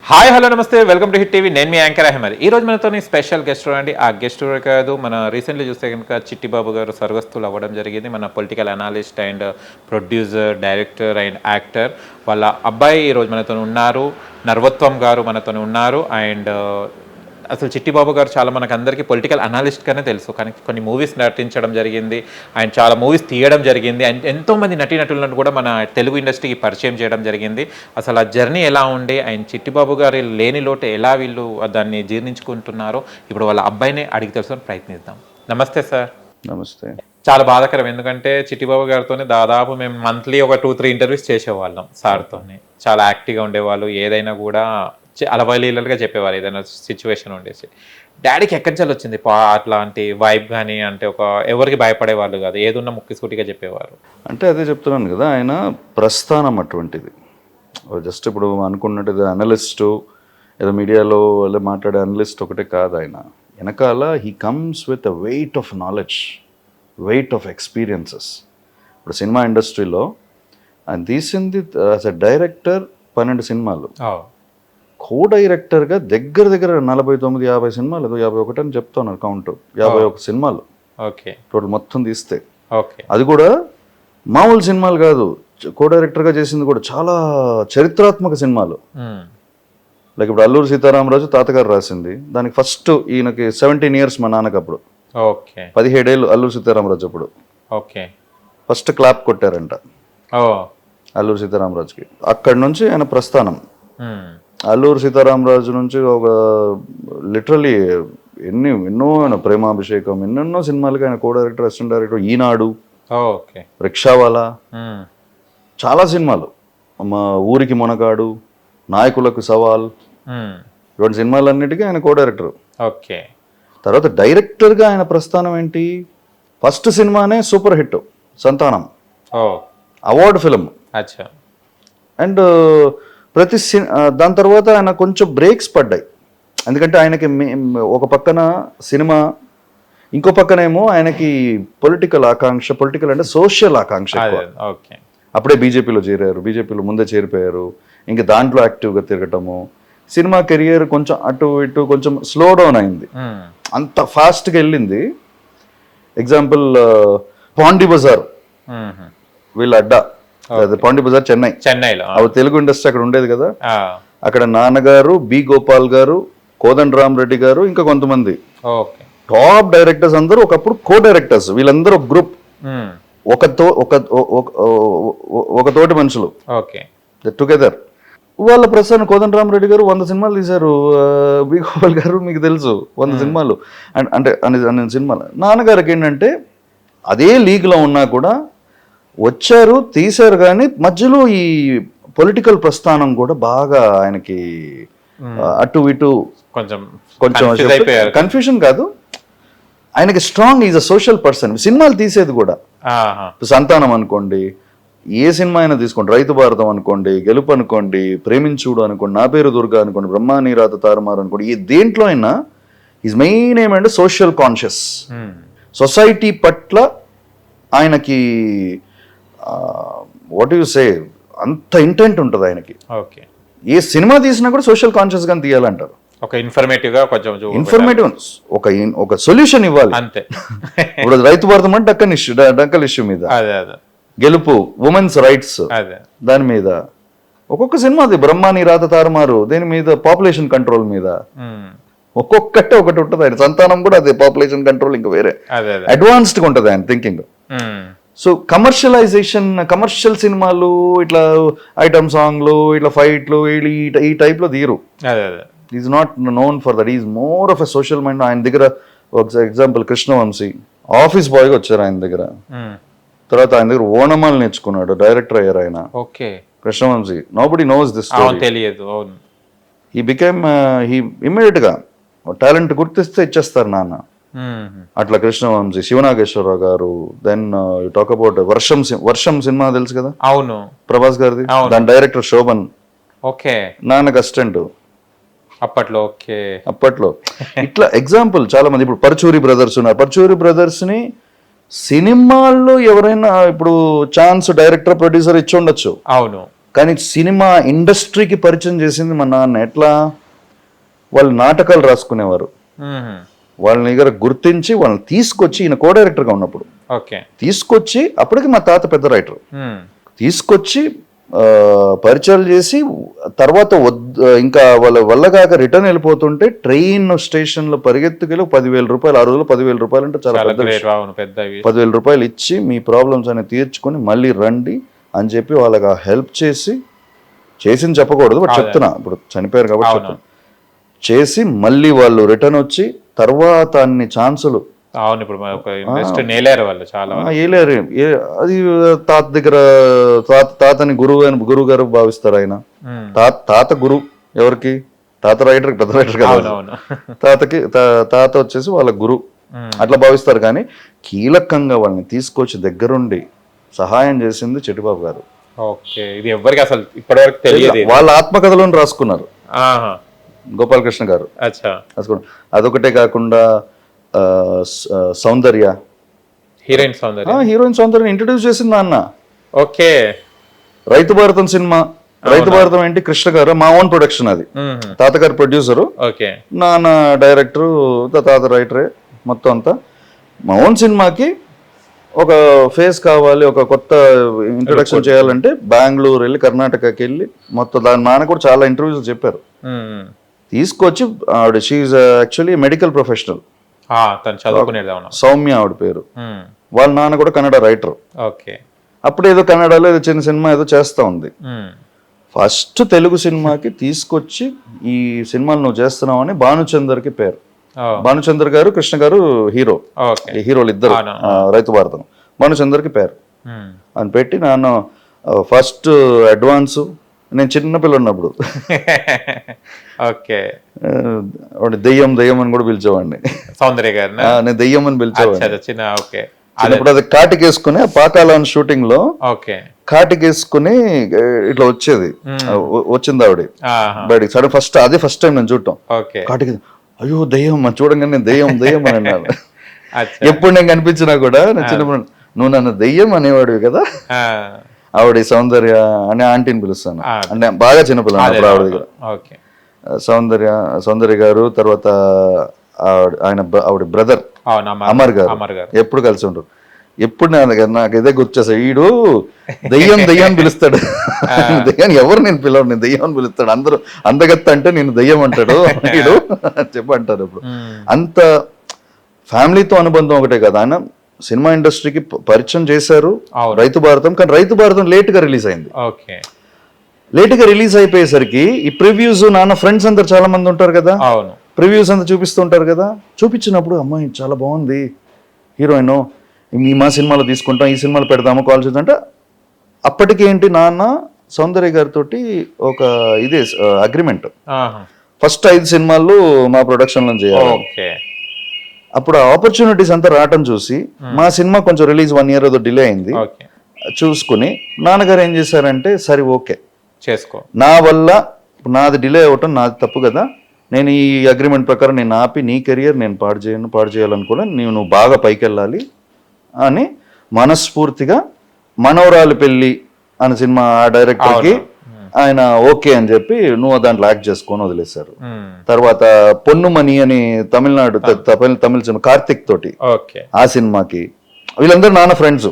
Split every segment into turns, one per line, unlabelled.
Hi hello నమస్తే welcome to hit TV. నేను మీ anchor Ahmed. ఈ రోజు మనతో స్పెషల్ గెస్ట్ అండి. ఆ గెస్ట్ కాదు, మన రీసెంట్లీ చూస్తే కనుక చిట్టిబాబు గారు స్వర్గస్థులు అవ్వడం జరిగింది. మన political analyst and producer, director and actor. వాళ్ళ అబ్బాయి ఈరోజు మనతో ఉన్నారు, నర్వత్వం గారు మనతో ఉన్నారు. అండ్ అసలు చిట్టిబాబు గారు చాలా మనకు అందరికీ పొలిటికల్ అనాలిస్ట్గానే తెలుసు, కానీ కొన్ని మూవీస్ నటించడం జరిగింది, ఆయన చాలా మూవీస్ తీయడం జరిగింది, అండ్ ఎంతోమంది నటీనటులను కూడా మన తెలుగు ఇండస్ట్రీకి పరిచయం చేయడం జరిగింది. అసలు ఆ జర్నీ ఎలా ఉండి ఆయన చిట్టిబాబు గారి లేని లోటు ఎలా వీళ్ళు దాన్ని జీర్ణించుకుంటున్నారో ఇప్పుడు వాళ్ళ అబ్బాయిని అడిగి తెలుసుకొని ప్రయత్నిద్దాం. నమస్తే సార్.
నమస్తే.
చాలా బాధాకరం, ఎందుకంటే చిట్టిబాబు గారితోనే దాదాపు మేము మంత్లీ ఒక 2-3 ఇంటర్వ్యూస్ చేసేవాళ్ళం సార్తోని. చాలా యాక్టివ్గా ఉండేవాళ్ళు, ఏదైనా కూడా అలవలీలలుగా చెప్పేవారు, ఏదైనా సిచ్యువేషన్ ఉండేసి. డాడీకి ఎక్కడి నుంచి వచ్చింది అట్లాంటి వైబ్ కానీ? అంటే ఒక ఎవరికి భయపడేవాళ్ళు కాదు, ఏదున్నా ముక్కిసూటిగా చెప్పేవారు.
అంటే అదే చెప్తున్నాను కదా, ఆయన ప్రస్థానం అటువంటిది. జస్ట్ ఇప్పుడు అనుకున్నట్టు అనలిస్టు, ఏదో మీడియాలో మాట్లాడే అనలిస్ట్ ఒకటే కాదు. ఆయన వెనకాల he comes with a weight of knowledge, weight of experiences. ఇప్పుడు సినిమా ఇండస్ట్రీలో ఆయన తీసింది యాజ్ అ డైరెక్టర్ 12 సినిమాలు, కో డైరెక్టర్గా దగ్గర 49-50 సినిమాలు, 51 అని చెప్తున్నారు కౌంట్, 51 సినిమాలు
ఓకే
టోటల్ మొత్తం తీస్తే.
ఓకే,
అది కూడా మామూలు సినిమాలు కాదు, కో డైరెక్టర్గా చేసింది కూడా చాలా చరిత్రాత్మక సినిమాలు. లైక్ ఇప్పుడు అల్లూరి సీతారామరాజు తాతగారు రాసింది, దానికి ఫస్ట్ ఈయనకి 17 ఇయర్స్ మా నాన్నకి అప్పుడు.
ఓకే,
17 ఏళ్ళు అల్లూరి సీతారామరాజు అప్పుడు.
ఓకే,
ఫస్ట్ క్లాప్ కొట్టారంట అల్లూరి సీతారామరాజుకి. అక్కడి నుంచి ఆయన ప్రస్థానం. అల్లూరి సీతారామరాజు నుంచి ఒక లిటరలీ ఎన్నో ప్రేమాభిషేకం, ఎన్నెన్నో సినిమాలకి ఆయన కో డైరెక్టర్, అసిస్టెంట్ డైరెక్టర్. ఈనాడు, రిక్షావాలా, చాలా సినిమాలు, మా ఊరికి మొనగాడు, నాయకులకు సవాల్, ఇటువంటి సినిమాలన్నిటికీ ఆయన కో డైరెక్టర్.
ఓకే,
తర్వాత డైరెక్టర్గా ఆయన ప్రస్థానం ఏంటి? ఫస్ట్ సినిమానే సూపర్ హిట్, సంతానం, అవార్డు ఫిలిం. అండ్ దాని తర్వాత ఆయన కొంచెం బ్రేక్స్ పడ్డాయి, ఎందుకంటే ఆయనకి ఒక పక్కన సినిమా, ఇంకో పక్కనేమో ఆయనకి పొలిటికల్ ఆకాంక్ష, పొలిటికల్ అంటే సోషల్ ఆకాంక్ష. అప్పుడే బీజేపీలో చేరారు, బీజేపీలో ముందే చేరిపోయారు, ఇంకా దాంట్లో యాక్టివ్గా తిరగటము. సినిమా కెరియర్ కొంచెం అటు ఇటు కొంచెం స్లో డౌన్ అయింది, అంత ఫాస్ట్గా వెళ్ళింది. ఎగ్జాంపుల్ పాండి బజార్, వీళ్ళ అడ్డా పాండి బజార్, చెన్నైలో తెలుగు ఇండస్ట్రీ అక్కడ ఉండేది కదా. అక్కడ నాన్నగారు, బి గోపాల్ గారు, కోదండరామ్ రెడ్డి గారు, ఇంకా కొంతమంది టాప్ డైరెక్టర్స్ అందరూ ఒకప్పుడు కో డైరెక్టర్స్. వీళ్ళందరూ ఒక గ్రూప్, ఒక తోటి మనుషులు టుగెదర్. వాళ్ళ ప్రస్తుతం కోదండరామ్ రెడ్డి గారు 100 సినిమాలు తీశారు, బి గోపాల్ గారు మీకు తెలుసు 100 సినిమాలు, అంటే అన్ని సినిమాలు. నాన్నగారికి ఏంటంటే అదే లీగ్లో ఉన్నా కూడా వచ్చారు, తీశారు, కానీ మధ్యలో ఈ పొలిటికల్ ప్రస్థానం కూడా బాగా ఆయనకి అటు ఇటు కొంచెం కన్ఫ్యూషన్ కాదు, ఆయనకి strong is a social person. సినిమాలు తీసేది కూడా సంతానం అనుకోండి, ఏ సినిమా అయినా తీసుకోండి, రైతు భారతం అనుకోండి, గెలుపు అనుకోండి, ప్రేమించుడు అనుకోండి, నా పేరు దుర్గా అనుకోండి, బ్రహ్మాని రాత తారుమారు అనుకోండి, ఈ దేంట్లో అయినా ఈజ్ మెయిన్ ఏమంటే సోషల్ కాన్షియస్. సొసైటీ పట్ల ఆయనకి వాట్ యు సే అంత ఇంటెంట్ ఉంటుంది ఆయనకి. ఏ సినిమా తీసినా కూడా సోషల్ కాన్షియస్ గా తీయాలంటారు, ఒక ఇన్ఫర్మేటివ్ ఒక సొల్యూషన్ ఇవ్వాలి అంతే. ఇప్పుడు రైతు భారతం అంటే డక్కల్ ఇష్యూ మీద, గెలుపు ఉమెన్స్ రైట్స్ దాని మీద, ఒక్కొక్క సినిమా అది బ్రహ్మాని రాత తారుమారు దేని మీద, పాపులేషన్ కంట్రోల్ మీద, ఒక్కొక్కటి ఒకటి ఉంటుంది. ఆయన సంతానం కూడా అదే పాపులేషన్ కంట్రోల్, ఇంకా వేరే అడ్వాన్స్డ్గా ఉంటుంది ఆయన థింకింగ్. సో కమర్షియల్ సినిమాలు, ఇట్లా ఐటమ్ సాంగ్లు, ఇట్లా ఫైట్లు, ఈ టైప్లో తీరు. Is not known for that, is more of a social mind. ఆయన దగ్గర ఒక ఎగ్జాంపుల్ కృష్ణవంశీ, ఆఫీస్ బాయ్గా వచ్చారు ఆయన దగ్గర. తర్వాత ఆయన దగ్గర ఓనమాలు నేర్చుకున్నాడు, డైరెక్టర్ అయ్యారు ఆయన. Krishna Vamsi, nobody knows this story. He became immediate గా టాలెంట్ గుర్తిస్తే ఇచ్చేస్తారు నాన్న. అట్లా కృష్ణవంశీ, శివనాగేశ్వరరావు గారు. దెన్ యు టాక్ అబౌట్ వర్షం సినిమా తెలుసు కదా, అవును, ప్రభాస్ గారిది. దాని డైరెక్టర్ శోభన్, నాన్నకు అసిస్టెంట్ అప్పట్లో. ఇట్లా ఎగ్జాంపుల్ చాలా మంది. ఇప్పుడు పరుచూరి బ్రదర్స్ ఉన్నారు. పరుచూరి బ్రదర్స్ ని సినిమాల్లో ఎవరైనా ఇప్పుడు ఛాన్స్ డైరెక్టర్, ప్రొడ్యూసర్ ఇచ్చి ఉండొచ్చు, అవును, కానీ సినిమా ఇండస్ట్రీకి పరిచయం చేసింది మా నాన్న. ఎట్లా? వాళ్ళు నాటకాలు రాసుకునేవారు, వాళ్ళని దగ్గర గుర్తించి వాళ్ళని తీసుకొచ్చి, ఈయన కో డైరెక్టర్గా ఉన్నప్పుడు తీసుకొచ్చి, అప్పటికి మా తాత పెద్ద రైటర్, తీసుకొచ్చి పరిచయాలు చేసి, తర్వాత ఇంకా వాళ్ళ వల్ల కాక రిటర్న్ వెళ్ళిపోతుంటే ట్రైన్ స్టేషన్ లో పరిగెత్తుకెళ్ళి 10,000 రూపాయలు, ఆ రోజుల్లో 10,000 రూపాయలు అంటే చాలా పెద్ద విషయం. 10,000 రూపాయలు ఇచ్చి మీ ప్రాబ్లమ్స్ అనేవి తీర్చుకొని మళ్ళీ రండి అని చెప్పి వాళ్ళకి హెల్ప్ చేసింది చెప్పకూడదు, బట్ చెప్తున్నా, ఇప్పుడు చనిపోయారు కాబట్టి చెప్తున్నా, చేసి మళ్ళీ వాళ్ళు రిటర్న్ వచ్చి తర్వాత అన్ని ఛాన్సులు.
అవును, ఇప్పుడు వాళ్ళు చాలా
ఏలేరు. అది తాత దగ్గర తాతని గురువు గారు భావిస్తారు ఆయన. తాత గురువు ఎవరికి? తాత రైటర్, పెద్ద రైటర్ కదా, తాతకి తాత వచ్చేసి వాళ్ళ గురువు అట్లా భావిస్తారు. కానీ కీలకంగా వాళ్ళని తీసుకొచ్చి దగ్గరుండి సహాయం చేసింది చిట్టిబాబు గారు.
ఇది ఎవరికి అసలు ఇప్పటివరకు తెలియదు.
వాళ్ళ ఆత్మకథలను రాసుకున్నారు గోపాలకృష్ణ గారు. అదొకటే కాకుండా సౌందర్య, హీరోయిన్ సౌందర్య ఇంట్రడ్యూస్ చేసింది నాన్న.
ఓకే,
రైతు భారతం సినిమా. రైతు భారతం ఏంటి? కృష్ణ గారు మా ఓన్ ప్రొడక్షన్, అది తాతగారు ప్రొడ్యూసరు, నాన్న డైరెక్టరు, తాత రైటరే, మొత్తం అంతా మా ఓన్ సినిమాకి ఒక ఫేస్ కావాలి, ఒక కొత్త ఇంట్రొడక్షన్ చేయాలంటే బెంగళూరు వెళ్ళి, కర్ణాటకకి వెళ్ళి మొత్తం దాని నాన్న కూడా చాలా ఇంటర్వ్యూస్ చెప్పారు. తీసుకొచ్చి ఆవిడ, she actually medical professional, Soumya ఆవిడ పేరు. వాళ్ళ నాన్న కూడా కన్నడ రైటర్. అప్పుడు ఏదో కన్నడలో ఏదో చిన్న సినిమా ఏదో చేస్తా ఉంది. ఫస్ట్ తెలుగు సినిమాకి తీసుకొచ్చి ఈ సినిమాలు నువ్వు చేస్తున్నావు అని భానుచందర్కి పేరు. భానుచందర్ గారు, కృష్ణ గారు హీరోలు ఇద్దరు రైతు భారతం. భానుచందర్కి పేరు అని పెట్టి నాన్న ఫస్ట్ అడ్వాన్స్, నేను చిన్నపిల్ల ఉన్నప్పుడు దెయ్యం అని కూడా పిలిచేవాడిని.
సౌందర్య గారు
నేను దెయ్యం అని పిలిచేవాడిని. ఇప్పుడు అది కాటికేసుకుని పాకాల షూటింగ్ లో కాటికేసుకుని ఇట్లా వచ్చేది, వచ్చింది ఆవిడ బయటికి సడన్. ఫస్ట్ టైం నేను చూడటం కాటికి, అయ్యో దెయ్యం అని చూడంగానే నేను దెయ్యం అని అన్నాను. ఎప్పుడు నేను కనిపించినా కూడా నేను చిన్నప్పుడు, నువ్వు నన్ను దెయ్యం అనేవాడివి కదా. ఆవిడ సౌందర్య అనే ఆంటీని పిలుస్తాను, అంటే బాగా చిన్నపిల్ల ఆవిడ దగ్గర. సౌందర్య గారు, తర్వాత ఆవిడ బ్రదర్ అమర్ గారు ఎప్పుడు కలిసి ఉంటారు. ఎప్పుడు నాకు ఇదే గుర్తొస్తాడు, ఈడు దెయ్యం పిలుస్తాడు. దెయ్యాన్ని ఎవరు నేను పిలవడు, నేను దెయ్యం అని పిలుస్తాడు. అందరూ అందగత్త అంటే నేను దెయ్యం అంటాడు ఈడు చెప్పి అంటారు. ఇప్పుడు అంత ఫ్యామిలీతో అనుబంధం ఒకటే కదా. ఆయన సినిమా ఇండస్ట్రీకి పరిచయం చేశారు రైతు భారతం. కానీ రైతు భారతం లేట్ గా రిలీజ్ అయింది. లేట్ గా రిలీజ్ అయిపోయేసరికి ఈ ప్రివ్యూస్, నాన్న ఫ్రెండ్స్ అందరు చాలా మంది ఉంటారు కదా, ప్రివ్యూస్ అంతా చూపిస్తుంటారు కదా. చూపించినప్పుడు అమ్మాయి చాలా బాగుంది, హీరోయిన్, మా సినిమాలో తీసుకుంటాం, ఈ సినిమాలో పెడదాము, కాల్ చేద్దాం. అప్పటికి ఏంటి, నాన్న సౌందర్య గారితో ఒక ఇదే అగ్రిమెంట్, ఫస్ట్ 5 సినిమాలు మా ప్రొడక్షన్ లో చేయాలి. అప్పుడు ఆపర్చునిటీస్ అంతా రావటం చూసి మా సినిమా కొంచెం రిలీజ్ 1 year ఏదో డిలే అయింది. చూసుకుని నాన్నగారు ఏం చేశారంటే, సరే ఓకే
చేసుకో,
నా వల్ల నాది డిలే అవ్వటం నాది తప్పు కదా, నేను ఈ అగ్రిమెంట్ ప్రకారం నేను ఆపి నీ కెరియర్ నేను పాడు చేయాలనుకున్నా, నువ్వు బాగా పైకి వెళ్ళాలి అని మనస్ఫూర్తిగా మనవరాలు పెళ్ళి అనే సినిమా ఆ డైరెక్టర్కి ఆయన ఓకే అని చెప్పి నువ్వు దాంట్లో యాక్ట్ చేసుకొని వదిలేశారు. తర్వాత పొన్నుమణి అని తమిళ సినిమా కార్తిక్ తోటి ఆ సినిమాకి, వీళ్ళందరూ నాన్న ఫ్రెండ్స్.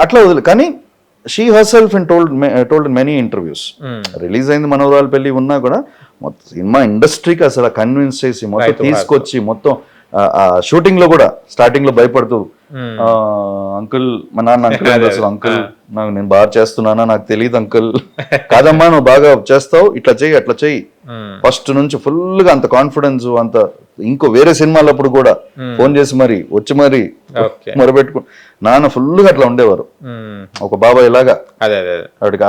అట్లా వదిలే. కానీ she herself and told many interviews, release అయింది మనవరాలు పెళ్లి ఉన్నా కూడా మొత్తం సినిమా ఇండస్ట్రీకి అసలు కన్విన్స్ చేసి మొత్తం తీసుకొచ్చి, మొత్తం షూటింగ్ లో కూడా స్టార్టింగ్ లో భయపడుతూ, అంకుల్ మా నాన్న అసలు అంకుల్ నేను బాగా చేస్తున్నానా నాకు తెలియదు అంకుల్, కాదమ్మా నువ్వు బాగా చేస్తావు, ఇట్లా చెయ్యి అట్లా చెయ్యి, ఫస్ట్ నుంచి ఫుల్ గా అంత కాన్ఫిడెన్స్. అంత ఇంకో వేరే సినిమాలప్పుడు కూడా ఫోన్ చేసి వచ్చి మొరబెట్టుకు నాన్న ఫుల్ గా అట్లా ఉండేవారు, ఒక బాబాయ్ లాగా. వాడికి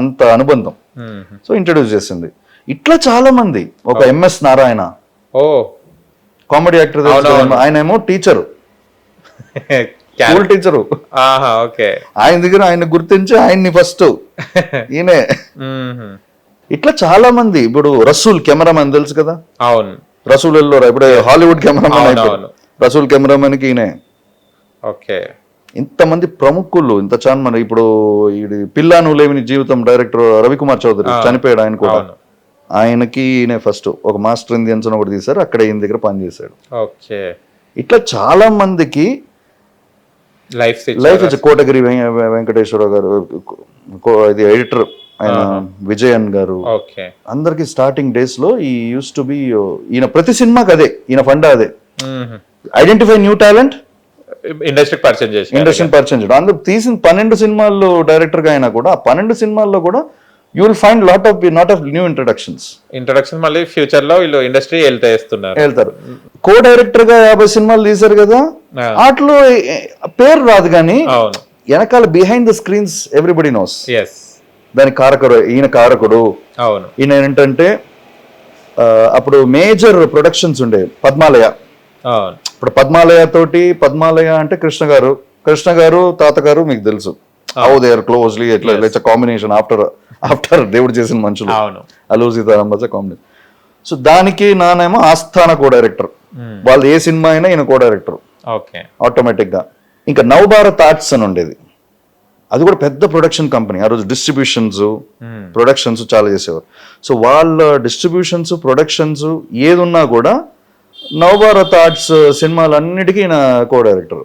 అంత అనుబంధం. సో ఇంట్రడ్యూస్ చేసింది. ఇట్లా చాలా మంది, ఒక ఎంఎస్ నారాయణ కామెడీ యాక్టర్, ఆయన ఏమో టీచరు, స్కూల్ టీచరు. ఆయన దగ్గర ఆయన గుర్తించి ఆయన్ని ఫస్ట్ ఈయనే. ఇట్లా చాలా మంది. ఇప్పుడు రసూల్ కెమెరామెన్ తెలుసు కదా,
అవును,
రసూల్ ఇప్పుడు హాలీవుడ్ కెమెరామెన్ అయిపోయాడు. రసూల్ కెమెరామెన్ కి ఈయనే. ఇంతమంది ప్రముఖులు ఇంత చాలా మన ఇప్పుడు పిల్లా నువ్వు లేవిని జీవితం డైరెక్టర్ రవికుమార్ చౌదరి చనిపోయాడు ఆయన కూడా. ఆయనకి ఈయన ఫస్ట్ ఒక మాస్టర్ ఇండియన్స్ ఒకటి తీశారు, అక్కడ ఈయన దగ్గర పనిచేశాడు.
ఓకే,
ఇట్లా చాలా మందికి లైఫ్ కోటగిరి వెంకటేశ్వర గారు, ఇది ఎడిటర్ ఆయన విజయన్ గారు, అందరికి స్టార్టింగ్ డేస్ లో ఈ యూస్ టు బి ఈయన ప్రతి సినిమాకి అదే ఈయన ఫండా అదే, ఐడెంటిఫై న్యూ టాలెంట్,
ఇండస్ట్రీకి
పరిచయం చేయడం. అందుకు తీసిన 12 సినిమాల్లో డైరెక్టర్ గా అయినా కూడా ఆ 12 సినిమాల్లో కూడా you will find lot of new introduction
మళ్ళీ ఫ్యూచర్ లో వీళ్ళు ఇండస్ట్రీ వెళ్తారు.
కో డైరెక్టర్ గా 50 సినిమాలు తీశారు కదా, వాటిలో పేరు రాదు కానీ వెనకాల behind the screens everybody knows. దానికి కారకుడు ఈయన, ఈయన ఏంటంటే అప్పుడు మేజర్ ప్రొడక్షన్స్ ఉండే పద్మాలయ. ఇప్పుడు పద్మాలయ అంటే కృష్ణ గారు తాతగారు మీకు తెలుసు, హౌ దే ఆర్ క్లోజ్లీ, ఎట్లా కాంబినేషన్ ఆఫ్టర్ దేవుడు చేసిన మనుషులు, అల్లూరి సీతారామరాజు కాంబినేషన్. సో దానికి నానేమో ఆస్థాన కో డైరెక్టర్, వాళ్ళు ఏ సినిమా అయినా ఈయన కో డైరెక్టర్ ఆటోమేటిక్ గా. ఇంకా నవభారత్ ఆర్ట్స్ అని ఉండేది, అది కూడా పెద్ద ప్రొడక్షన్ కంపెనీ. ఆ రోజు డిస్ట్రిబ్యూషన్స్ ప్రొడక్షన్స్ చాలా చేసేవారు. సో వాళ్ళ డిస్ట్రిబ్యూషన్స్ ప్రొడక్షన్స్ ఏది ఉన్నా కూడా నవభారత్ ఆర్ట్స్ సినిమాలన్నిటికీ ఈయన కో డైరెక్టర్.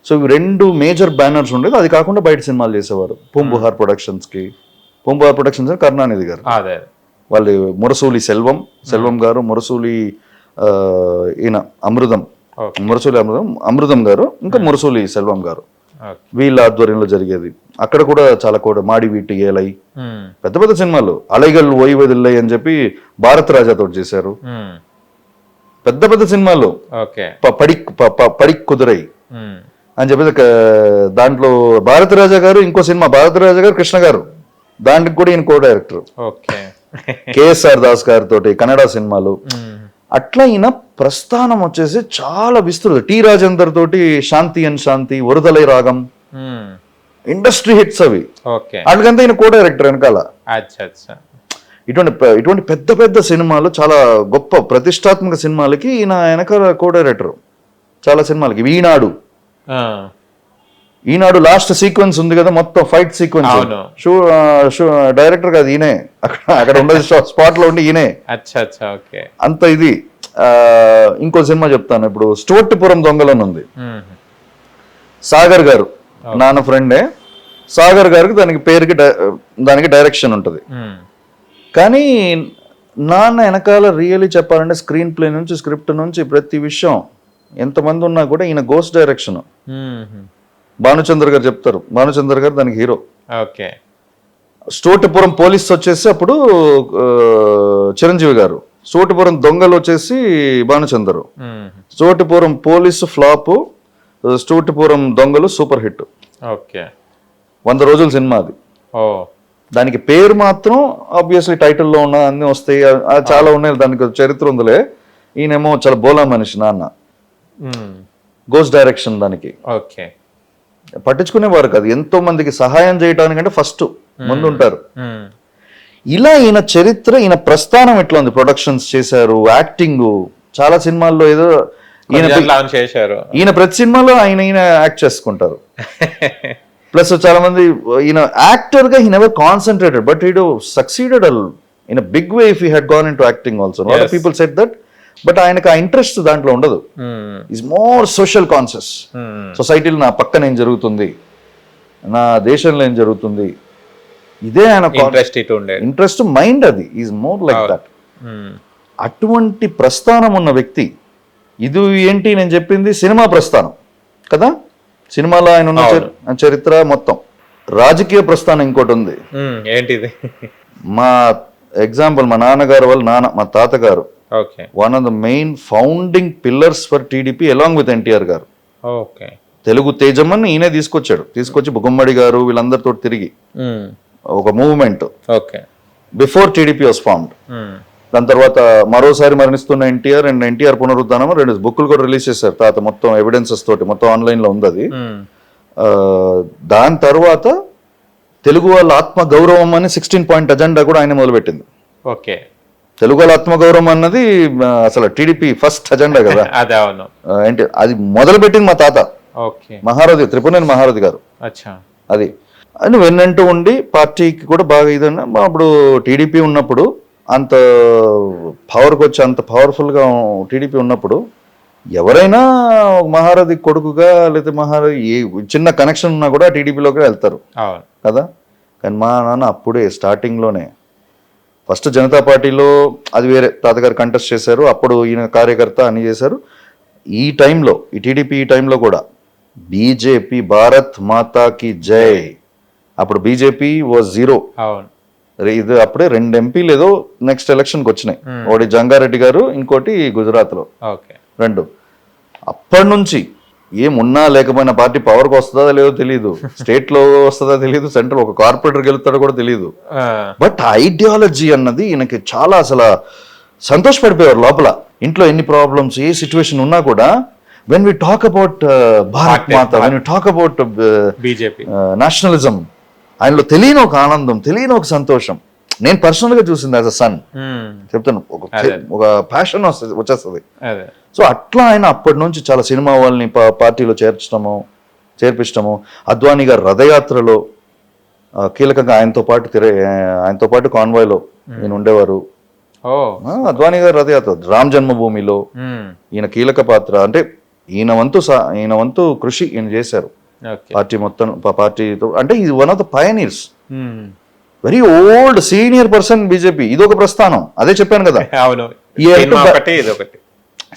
సో ఇవి 2 మేజర్ బ్యానర్స్ ఉండేది. అది కాకుండా బయట సినిమాలు చేసేవారు. పూంబుహార్ ప్రొడక్షన్స్ కరుణానిధి గారు, వాళ్ళు మురసూలి సెల్వం గారు, మురసూలి ఈయన అమృతం గారు, ఇంకా మురసూలి సెల్వం గారు, వీళ్ళ ఆధ్వర్యంలో జరిగేది. అక్కడ కూడా చాలా కూడా మాడి వీటి ఏలై పెద్ద పెద్ద సినిమాలు, అలైగల్ ఓయివదిల్లై అని చెప్పి భారత్ రాజాతో చేశారు. పెద్ద పెద్ద సినిమాలు, పడిక్ కుదురై అని చెప్పి దాంట్లో భారత రాజా గారు, ఇంకో సినిమా భారత రాజా గారు కృష్ణ గారు, దానికి కూడా ఈయన కో డైరెక్టర్. కేఎస్ఆర్ దాస్ గారితో కన్నడ సినిమాలు. అట్లా ఈయన ప్రస్థానం వచ్చేసి చాలా విస్తృత. టి రాజేందర్ తోటి శాంతి, వరదలై రాగం, ఇండస్ట్రీ హిట్స్ అవి. అందుకంతా ఈయన కో డైరెక్టర్ వెనకాల. ఇటువంటి పెద్ద పెద్ద సినిమాలు, చాలా గొప్ప ప్రతిష్టాత్మక సినిమాలకి ఈయన వెనకాల కో డైరెక్టర్. చాలా సినిమాలకి ఈనాడు లాస్ట్ సీక్వెన్స్ ఉంది కదా, మొత్తం ఫైట్ సీక్వెన్స్, డైరెక్టర్ కాదు ఈయనే, అక్కడ ఉండదు స్పాట్ లో ఉండి ఈయనే అంత ఇది. ఇంకో సినిమా చెప్తాను ఇప్పుడు, స్టోట్టిపురం దొంగలని ఉంది. సాగర్ గారు నాన్న ఫ్రెండే, సాగర్ గారికి దానికి డైరెక్షన్ ఉంటుంది. కానీ నాన్న వెనకాల రియల్లీ చెప్పాలంటే స్క్రీన్ ప్లే నుంచి స్క్రిప్ట్ నుంచి ప్రతి విషయం, ఎంతమంది ఉన్నా కూడా ఈయన గోస్ట్ డైరెక్షన్. భానుచంద్ర గారు చెప్తారు, భానుచంద్ర గారు దానికి హీరో. స్టోటిపురం పోలీస్ వచ్చేసి అప్పుడు చిరంజీవి గారు, స్టోటిపురం దొంగలు వచ్చేసి భానుచంద్ర, స్టోటిపురం పోలీసు ఫ్లాప్, స్టోటిపురం దొంగలు సూపర్ హిట్. 100 రోజుల సినిమా అది. దానికి పేరు మాత్రం ఆబ్వియస్లీ టైటిల్లో ఉన్న అన్ని వస్తాయి, చాలా ఉన్నాయి, దానికి చరిత్ర ఉందిలే. ఈయనేమో చాలా బోలా మనిషి నాన్న, గోస్ట్ డైరెక్షన్ దానికి పట్టించుకునేవారు కాదు. ఎంతో మందికి సహాయం చేయడానికంటే ఫస్ట్ ముందుంటారు. ఇలా ఈయన చరిత్ర, ఈయన ప్రస్థానం ఎట్లా ఉంది. ప్రొడక్షన్స్ చేశారు, యాక్టింగ్ చాలా సినిమాల్లో ఏదో ఈయన ప్రతి సినిమాలో ఆయన యాక్ట్ చేసుకుంటారు. ప్లస్ చాలా మంది ఈయన యాక్టర్ గా he never concentrated, but he succeeded in a big way if he had gone into acting also. Lot of people said that, but ఆయనకు ఆ ఇంట్రెస్ట్ దాంట్లో ఉండదు. Is more social conscious. సొసైటీలో నా పక్కన ఏం జరుగుతుంది, నా దేశంలో ఏం జరుగుతుంది, ఇదే ఆయన ఇంట్రెస్ట్, మైండ్ అది. Is more like that. అటువంటి ప్రస్థానం ఉన్న వ్యక్తి. ఇది ఏంటి నేను చెప్పింది సినిమా ప్రస్థానం కదా, సినిమాలో ఆయన ఉన్న చరిత్ర మొత్తం. రాజకీయ ప్రస్థానం ఇంకోటి ఉంది.
ఏంటిది?
మా ఎగ్జాంపుల్, మా నాన్నగారు వాళ్ళ మా తాతగారు one of the main founding pillars for TDP along with NTR గారు. తెలుగు తేజమ్మని ఈయనే తీసుకొచ్చి గుమ్మడి గారు వీళ్ళందరితో తిరిగి ఒక movement before TDP was formed. దాని తర్వాత మరోసారి మరణిస్తున్న ఎన్టీఆర్ అండ్ ఎన్టీఆర్ పునరుద్ధానం 2 బుక్లు కూడా రిలీజ్ చేశారు తాత, మొత్తం ఎవిడెన్సెస్ తోటి, మొత్తం ఆన్లైన్ లో ఉంది అది. దాని తర్వాత తెలుగు వాళ్ళ ఆత్మ గౌరవం అని 16 పాయింట్ అజెండా కూడా ఆయన మొదలుపెట్టింది. తెలుగు వాళ్ళ ఆత్మగౌరవం అన్నది అసలు టీడీపీ ఫస్ట్ అజెండా కదా. అది మొదలుపెట్టింది మా తాత.
ఓకే.
మహారథి, త్రిపురనేని మహారథి గారు.
అచ్చా.
అది అని వెన్నంటూ ఉండి పార్టీకి కూడా బాగా ఇదన్నా. అప్పుడు టీడీపీ ఉన్నప్పుడు అంత పవర్కి వచ్చి అంత పవర్ఫుల్గా టీడీపీ ఉన్నప్పుడు ఎవరైనా మహారథి కొడుకుగా లేదా మహారథి ఏ చిన్న కనెక్షన్ ఉన్నా కూడా టీడీపీలోకి వెళ్తారు కదా. కానీ మా నాన్న అప్పుడే స్టార్టింగ్లోనే ఫస్ట్ జనతా పార్టీలో అది వేరే తాతగారు కంటెస్ట్ చేశారు, అప్పుడు ఈయన కార్యకర్త అని చేశారు. ఈ టైంలో ఈ టీడీపీ ఈ టైంలో కూడా బీజేపీ భారత్ మాతాకి జై, అప్పుడు బీజేపీ వాజ్ 0. ఇది అప్పుడే 2 ఎంపీలు ఏదో నెక్స్ట్ ఎలక్షన్కి వచ్చినాయి. ఒకటి జంగారెడ్డి గారు, ఇంకోటి గుజరాత్లో, 2. అప్పటి నుంచి ఏమున్నా లేకపోయినా పార్టీ పవర్కి వస్తుందా లేదో తెలియదు, స్టేట్లో వస్తుందా తెలియదు, సెంట్రల్ ఒక కార్పొరేటర్ గెలుస్తాడో కూడా తెలియదు. బట్ ఐడియాలజీ అన్నది ఈయనకి చాలా అసలు సంతోషపడిపోయారు లోపల. ఇంట్లో ఎన్ని ప్రాబ్లమ్స్ ఏ సిచ్యువేషన్ ఉన్నా కూడా when we talk about Bharat Mata, when we talk about
BJP
nationalism, ఆయనలో తెలియని ఒక ఆనందం, తెలియని ఒక సంతోషం. నేను పర్సనల్ గా చూసింది యాజ్ అ సన్ చెప్తాను, ఒక ప్యాషన్ వచ్చేస్తుంది. సో అట్లా ఆయన అప్పటి నుంచి చాలా సినిమా వాళ్ళని పార్టీలో చేర్పించడము. అద్వానీ గారు రథయాత్రలో కీలకంగా ఆయనతో పాటు కాన్వాయ్లో ఈయన ఉండేవారు. అద్వానీ గారు రథయాత్ర, రామ్ జన్మభూమిలో ఈయన కీలక పాత్ర. అంటే ఈయన వంతు కృషి ఈయన చేశారు పార్టీ మొత్తం, పార్టీతో. అంటే ఇది one of the pioneers, very old senior person BJP. ఇదొక ప్రస్థానం, అదే చెప్పాను కదా.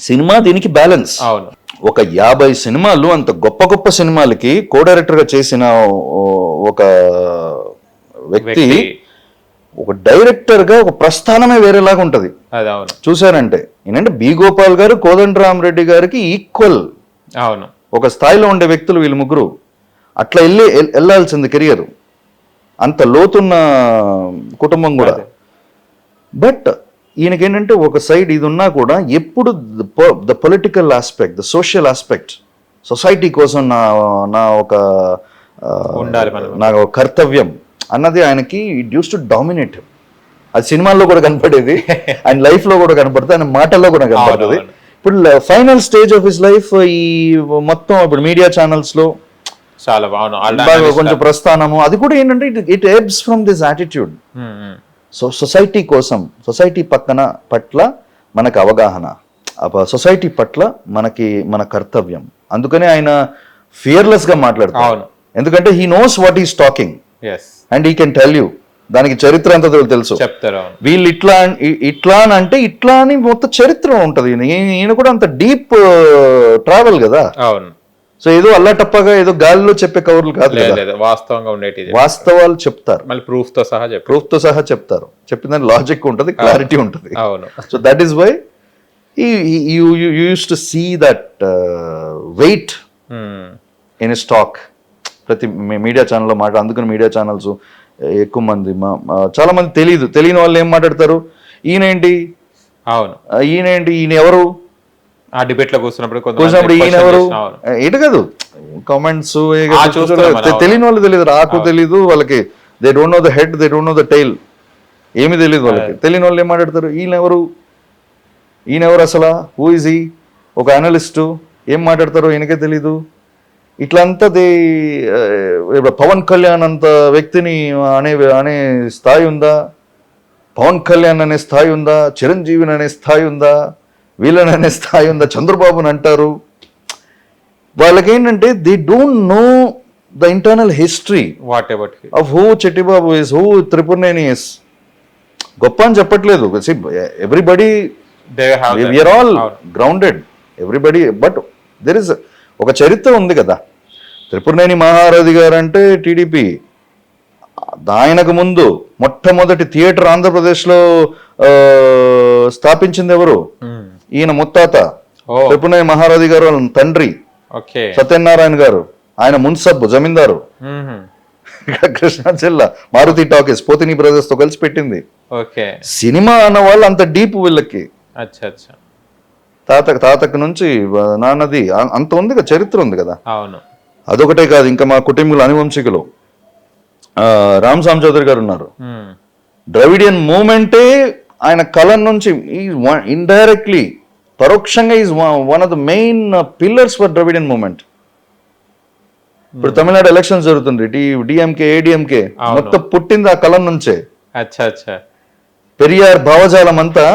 సినిమా దీనికి బ్యాలెన్స్. ఒక 50 సినిమాలు, అంత గొప్ప గొప్ప సినిమాలకి కో డైరెక్టర్ గా చేసిన ఒక వ్యక్తి ఒక డైరెక్టర్ గా ఒక ప్రస్థానమే వేరేలాగా ఉంటది. చూసారంటే ఏంటంటే బి గోపాల్ గారు కోదండరామరెడ్డి గారికి ఈక్వల్ ఒక స్థాయిలో ఉండే వ్యక్తులు వీళ్ళు ముగ్గురు. అట్లా వెళ్ళాల్సింది కెరియర్, అంత లోతున్న కుటుంబం కూడా. బట్ ఈయనకేంటంటే ఒక సైడ్ ఇది ఉన్నా కూడా ఎప్పుడు the political aspect, the social aspect, society కోసం నా ఒక కర్తవ్యం అన్నది ఆయనకి ఇట్ యూస్ టు డామినేట్. అది సినిమాల్లో కూడా కనపడేది, ఆయన లైఫ్ లో కూడా కనపడుతుంది, ఆయన మాటల్లో కూడా కనపడుతుంది. ఇప్పుడు final stage of his life ఈ మొత్తం ఇప్పుడు మీడియా ఛానల్స్ లో
చాలా
కొంచెం ప్రస్థానము, అది కూడా ఏంటంటే it ebbs from this attitude. So society కోసం, సొసైటీ పట్ల మనకు అవగాహన, సొసైటీ పట్ల మన కర్తవ్యం. అందుకనే ఆయన ఫియర్లెస్ గా మాట్లాడతారు, ఎందుకంటే he knows what is talking and he can tell you. దానికి చరిత్ర ఎంత తెలుసు
చెప్తారు.
వీళ్ళు ఇట్లా అంటే ఇట్లా అని మొత్తం చరిత్ర ఉంటది. ఈయన కూడా అంత డీప్ ట్రావెల్ కదా. సో ఏదో అల్లాటప్పగా ఏదో గాలిలో చెప్పే కవర్లు కాదు,
వాస్తవంగా ఉండేది,
వాస్తవాలు చెప్తారు,
మళ్ళీ ప్రూఫ్ తో సహా చెప్తారు.
చెప్పిన లాజిక్ ఉంటది, క్లారిటీ ఉంటది. So that is why you used to see that weight in his talk. ప్రతి మీడియా ఛానల్లో అందుకని మీడియా ఛానల్స్ ఎక్కువ మంది, చాలా మంది తెలియని వాళ్ళు ఏం మాట్లాడతారు, ఈయనేంటి ఈయన ఎవరు,
ఆ డిబేట్ లో కూర్చున్నప్పుడు
ఈయన ఎవరు ఏంటి కాదు కామెంట్స్. తెలియని వాళ్ళు తెలియదు, రాకు తెలీదు వాళ్ళకి. They don't know the head, they don't know the tile, ఏమీ తెలియదు వాళ్ళకి. తెలియని వాళ్ళు ఏం మాట్లాడతారు, ఈయన ఎవరు అసలు, హూ ఇస్ ఈ, ఒక అనలిస్టు ఏం మాట్లాడతారో ఈయనకే తెలీదు. ఇట్లంతా పవన్ కళ్యాణ్ అంత వ్యక్తిని అనే స్థాయి ఉందా, పవన్ కళ్యాణ్ అనే స్థాయి ఉందా, చిరంజీవిని అనే స్థాయి ఉందా, వీళ్ళని అనే స్థాయి ఉందా, చంద్రబాబుని అంటారు. వాళ్ళకేంటంటే they don't know the internal history of who Chettibabu is, who Tripuraneni is. గొప్ప అని చెప్పట్లేదు, everybody we're all grounded everybody. But there is ఒక చరిత్ర ఉంది కదా. త్రిపురనేని మహారథి గారు అంటే టీడీపీ, ఆయనకు ముందు మొట్టమొదటి థియేటర్ ఆంధ్రప్రదేశ్లో స్థాపించింది ఎవరు, ఈయన ముత్తాత త్రిపురనేని మహారథి గారు వాళ్ళ తండ్రి సత్యనారాయణ గారు, ఆయన మున్సబ్ జమీందారు, కృష్ణా జిల్లా. మారుతి టాకీస్ పోతిని బ్రదర్స్ తో కలిసి పెట్టింది. సినిమా అన్న వాళ్ళు అంత డీప్ వీళ్ళకి. తాతకు నుంచి నాన్నది అంత ఉంది కదా, చరిత్ర ఉంది కదా. అదొకటే కాదు, ఇంకా మా కుటుంబీకులు అనువంశికులు రామ్ సామ్ చౌదరి గారు ఉన్నారు. ద్రవిడియన్ మూమెంటే ఆయన కలం నుంచి ఇండైరెక్ట్లీ, పరోక్షంగా is one of the main pillars for Dravidian movement. ఇప్పుడు తమిళనాడు ఎలక్షన్స్ జరుగుతుంది, డిఎంకే ఏడిఎంకే మొత్తం పుట్టింది ఆ కలం నుంచే.
అచ్చా అచ్చా.
పెరియార్ భావజాలం అంతా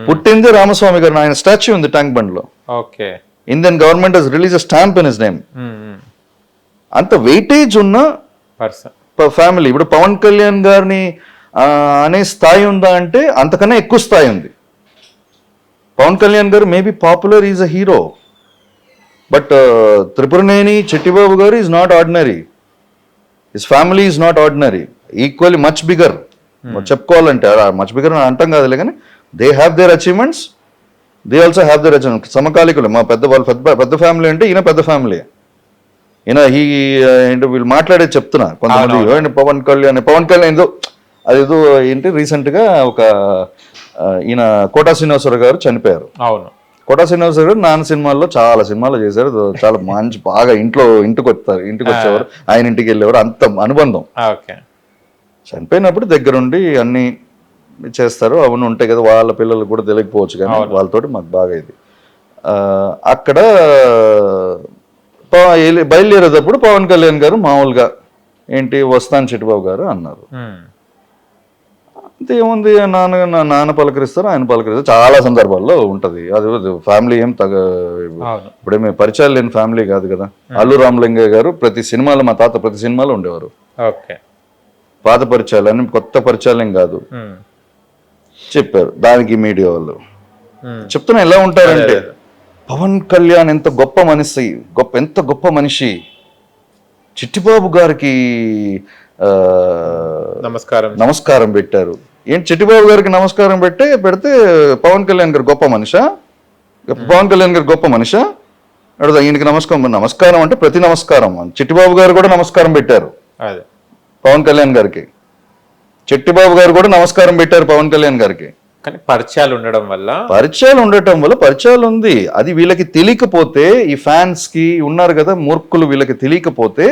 పుట్టింది రామస్వామి గారు, ఆయన స్టాచ్యూ ఉంది ట్యాంక్ బండ్ లో.
Okay.
Indian government has release a stamp in his name. అంత వెయిటేజ్ ఉన్న ఫ్యామిలీ. ఇప్పుడు పవన్ కళ్యాణ్ గారిని అనే స్థాయి ఉందా అంటే అంతకన్నా ఎక్కువ స్థాయి ఉంది. పవన్ కళ్యాణ్ గారు maybe popular, is a hero, but Tripuraneni Chittibabu గారు is not ordinary. His family is not ordinary, equally much bigger. చెప్పుకోవాలంటే మచ్ బిగర్ అని అంటాం కాదులే, కానీ they have their achievements, they also have their achievements. సమకాలికులు. మా పెద్ద ఫ్యామిలీ అంటే ఈయన పెద్ద ఫ్యామిలీ. ఈయన ఏంటి వీళ్ళు మాట్లాడేది చెప్తున్నా కొంతమంది పవన్ కళ్యాణ్ ఏదో అదేదో ఏంటి రీసెంట్ గా ఒక ఈయన కోటా శ్రీనివాసరావు గారు చనిపోయారు.
అవును.
కోటా శ్రీనివాసరావు గారు నాన్న సినిమాల్లో చాలా సినిమాలు చేశారు, చాలా మంచి బాగా ఇంటికి వచ్చేవారు, ఆయన ఇంటికి వెళ్ళేవారు, అంత అనుబంధం. చనిపోయినప్పుడు దగ్గరుండి అన్ని చేస్తారు, అవన్నీ ఉంటాయి కదా, వాళ్ళ పిల్లలు కూడా తెలియకపోవచ్చు కానీ వాళ్ళతోటి మాకు బాగా ఇది. అక్కడ బయలుదేరేటప్పుడు పవన్ కళ్యాణ్ గారు మామూలుగా ఏంటి వస్తాను చిట్టిబాబు గారు అన్నారు. అంతే ఏముంది, నాన్న పలకరిస్తారు, ఆయన పలకరిస్తారు, చాలా సందర్భాల్లో ఉంటది. అది ఫ్యామిలీ ఏం ఇప్పుడేమి పరిచయాలు లేని ఫ్యామిలీ కాదు కదా. అల్లు రామలింగయ్య గారు ప్రతి సినిమాలో, మా తాత ప్రతి సినిమాలో ఉండేవారు. పాత పరిచయాలు అని, కొత్త పరిచయాలు ఏం కాదు. చెప్పారు దానికి మీడియా వాళ్ళు చెప్తున్నా ఎలా ఉంటారంటే, పవన్ కళ్యాణ్ ఎంత గొప్ప మనిషి, చిట్టిబాబు గారికి నమస్కారం పెట్టారు. ఏంటి చిట్టిబాబు గారికి నమస్కారం పెడితే పవన్ కళ్యాణ్ గారు గొప్ప మనిషా? అడుగుతా ఈయనకి నమస్కారం అంటే ప్రతి నమస్కారం. చిట్టిబాబు గారు కూడా నమస్కారం పెట్టారు పవన్ కళ్యాణ్ గారికి, చిట్టిబాబు గారు కూడా నమస్కారం పెట్టారు పవన్ కళ్యాణ్ గారికి.
కానీ పరిచయాలు ఉండటం వల్ల
పరిచయాలు ఉంది. అది వీళ్ళకి తెలియకపోతే, ఈ ఫ్యాన్స్ కి ఉన్నారు కదా మూర్ఖులు, వీళ్ళకి తెలియకపోతే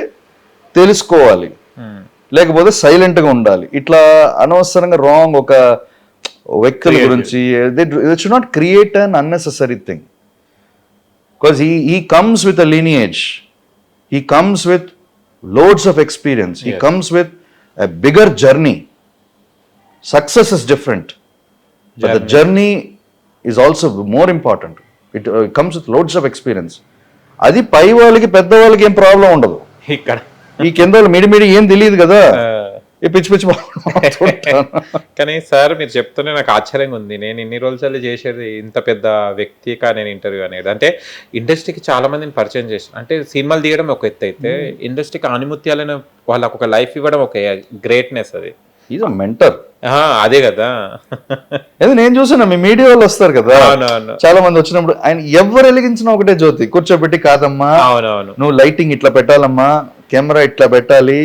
తెలుసుకోవాలి, లేకపోతే సైలెంట్ గా ఉండాలి. ఇట్లా అనవసరంగా రాంగ్ ఒక వ్యక్తుల గురించి they should not create an unnecessary thing. Because he comes with a lineage, he comes with loads of experience, he comes with a bigger journey. Success is different, but the journey is also more important. It comes with loads of experience. అది పై వాళ్ళకి పెద్ద వాళ్ళకి ఏం problem ఉండదు,
ఇక్కడ
ఈ కింద వాళ్ళు మిడి ఏం తెలియదు కదా, ఈ పిచ్చి
కానీ సార్ మీరు చెప్తూనే నాకు ఆశ్చర్యంగా ఉంది. నేను ఇన్ని రోజులు చేసేది ఇంత పెద్ద వ్యక్తిగా నేను ఇంటర్వ్యూ అనేది, అంటే ఇండస్ట్రీకి చాలా మందిని పరిచయం చేసిన, అంటే సినిమాలు తీయడం ఒక ఎత్తు అయితే ఇండస్ట్రీకి ఆనిముత్యాలను వాళ్ళకు ఒక లైఫ్ ఇవ్వడం ఒక గ్రేట్నెస్. అది
ఈజ్ అ మెంటర్.
అదే కదా,
నేను చూసాను మీ మీడియా వాళ్ళు వస్తారు కదా చాలా మంది, వచ్చినప్పుడు ఆయన ఎవరు వెలిగించినా ఒకటే జ్యోతి కూర్చోబెట్టి, కాదమ్మా నువ్వు లైటింగ్ ఇట్లా పెట్టాలమ్మా, కెమెరా ఇట్లా పెట్టాలి,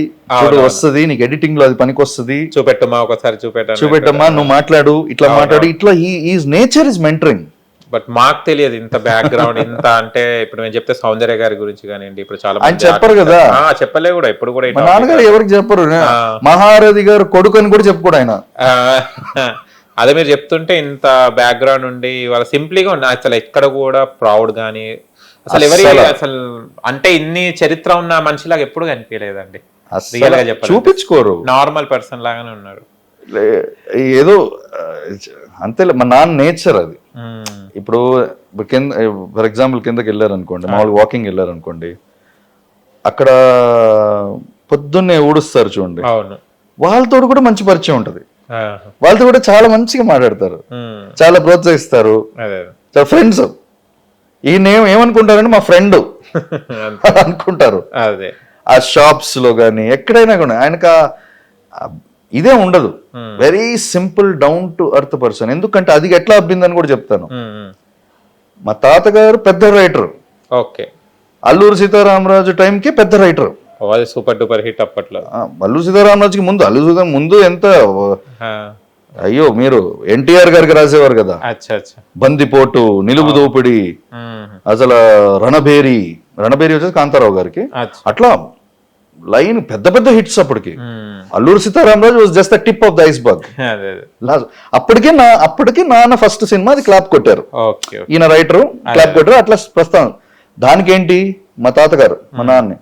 వస్తుంది నీకు ఎడిటింగ్ లో అది పనికి వస్తుంది,
చూపెట్టమ్మా ఒకసారి
చూపెట్టమ్మా, నువ్వు మాట్లాడు ఇట్లా ఇట్లా is nature is mentoring.
But మాకు తెలియదు ఇంత బ్యాక్గ్రౌండ్ ఇంత, అంటే ఇప్పుడు నేను చెప్తే సౌందర్య గారి గురించి కానివ్వండి, ఇప్పుడు చాలా
ఆయన చెప్పరు కదా,
చెప్పలే కూడా ఇప్పుడు కూడా
నాన్నగారు ఎవరికి చెప్పరు, మహారథి గారు కొడుకు అని కూడా చెప్పుకోడు ఆయన.
అదే మీరు చెప్తుంటే ఇంత బ్యాక్గ్రౌండ్ ఉండి వాళ్ళ సింప్లీగా ఉన్నా, అసలు ఎక్కడ కూడా ప్రౌడ్ గానీ అసలు అసలు అంటే ఇన్ని చరిత్ర ఉన్న మనిషిలాగా ఎప్పుడు కనిపించలేదండి. రియల్ గా చెప్పాలి,
చూపించుకోరు,
నార్మల్ పర్సన్ లాగానే ఉన్నారు.
ఏదో అంతే మా నాన్న నేచర్ అది. ఇప్పుడు కింద ఫర్ ఎగ్జాంపుల్ కిందకి వెళ్ళారనుకోండి, మామూలుగా వాకింగ్ వెళ్ళారనుకోండి, అక్కడ పొద్దున్నే ఊడుస్తారు చూడండి, వాళ్ళతో కూడా మంచి పరిచయం ఉంటది, వాళ్ళతో కూడా చాలా మంచిగా మాట్లాడతారు, చాలా ప్రోత్సహిస్తారు, చాలా ఫ్రెండ్స్. ఈయన ఏమనుకుంటారంటే మా ఫ్రెండ్ అనుకుంటారు. ఆ షాప్స్ లో కానీ ఎక్కడైనా కూడా ఆయనకు ఇదే ఉండదు, very simple down to earth person. ఎందుకంటే అది ఎట్లా అబ్బిందని కూడా చెప్తాను. మా తాతగారు పెద్ద రైటర్, అల్లూరు సీతారామరాజు టైంకి పెద్ద రైటర్,
సూపర్ డూపర్ హిట్ అప్పట్లో.
అల్లూరు సీతారామరాజుకి ముందు ఎంత అయ్యో, మీరు ఎన్టీఆర్ గారికి రాసేవారు కదా, బందిపోటు, నిలువు దోపిడి, అసలు రణభేరి వచ్చేసి కాంతారావు గారికి, అట్లా లైన్ పెద్ద పెద్ద హిట్స్. అప్పటికి Alluri Seetharamaraju was just the tip of the iceberg. అప్పటికి నాన్న ఫస్ట్ సినిమా అది క్లాప్ కొట్టారు, ఈయన రైటరు క్లాప్ కొట్టారు, అట్లా ప్రస్తుతం. దానికి ఏంటి మా తాతగారు మా నాన్న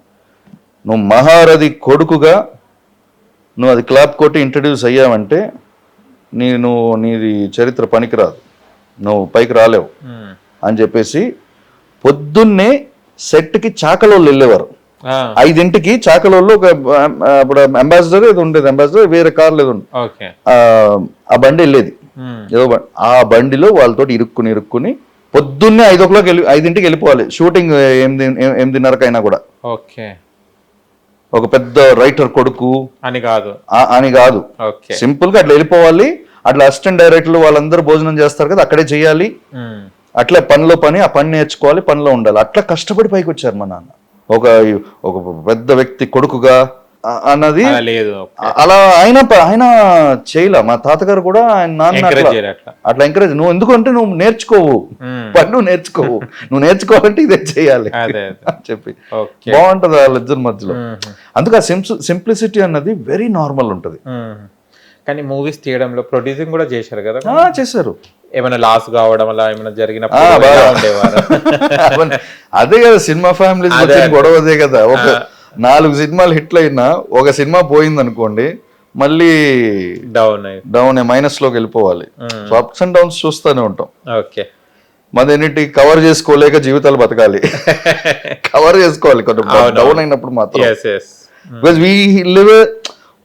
నువ్వు మహారథి కొడుకుగా నువ్వు అది క్లాప్ కొట్టి ఇంట్రడ్యూస్ అయ్యావంటే నీది చరిత్ర పనికిరాదు, నువ్వు పైకి రాలేవు అని చెప్పేసి పొద్దున్నే సెట్కి చాకలోళ్ళు వెళ్ళేవారు. 5ంటికి చాకలోళ్ళు ఇప్పుడు అంబాసిడర్ ఏదో ఉండేది, అంబాసిడర్ వేరే కార్లు ఏదో ఆ బండి వెళ్ళేది, ఏదో ఆ బండిలో వాళ్ళతో ఇరుక్కుని పొద్దున్నే 5ంటికి వెళ్ళిపోవాలి. షూటింగ్ 8:30కైనా కూడా. ఒక పెద్ద రైటర్ కొడుకు అని కాదు, సింపుల్ గా అట్లా వెళ్ళిపోవాలి. అట్లా అసిస్టెంట్ డైరెక్టర్లు వాళ్ళందరూ భోజనం చేస్తారు కదా, అక్కడే చేయాలి. అట్లా పనిలో పని, ఆ పని నేర్చుకోవాలి, పనిలో ఉండాలి. అట్లా కష్టపడి పైకి వచ్చారు మా నాన్న. ఒక పెద్ద వ్యక్తి కొడుకుగా అన్నది అలా ఆయన చేయలే. మా తాతగారు కూడా ఆయన నాన్న అట్లా ఎంకరేజ్. నువ్వు ఎందుకంటే నువ్వు నేర్చుకోవు, నువ్వు నేర్చుకోవాలంటే ఇదే చేయాలి అని చెప్పి బాగుంటది వాళ్ళిద్దరి మధ్యలో. అందుకే ఆ సింప్లిసిటీ అన్నది వెరీ నార్మల్ ఉంటది.
కానీ మూవీస్ తీయడంలో ప్రొడ్యూసింగ్ కూడా చేశారు కదా.
చేశారు.
ఏమైనా లాస్ కావడం అలా ఏమైనా జరిగిన
అదే కదా సినిమా ఫ్యామిలీస్ గొడవ, అదే కదా. ఒక 4 సినిమాలు హిట్లు అయినా ఒక సినిమా పోయింది అనుకోండి, మళ్ళీ డౌన్ మైనస్ లోకి వెళ్ళిపోవాలి. సో అప్స్ అండ్ డౌన్స్ చూస్తూనే ఉంటాం. మదేంటి కవర్ చేసుకోలేక జీవితాలు బతకాలి. కవర్ చేసుకోవాలి కొంచెం డౌన్ అయినప్పుడు మాత్రం. బికాజ్ వీ లివ్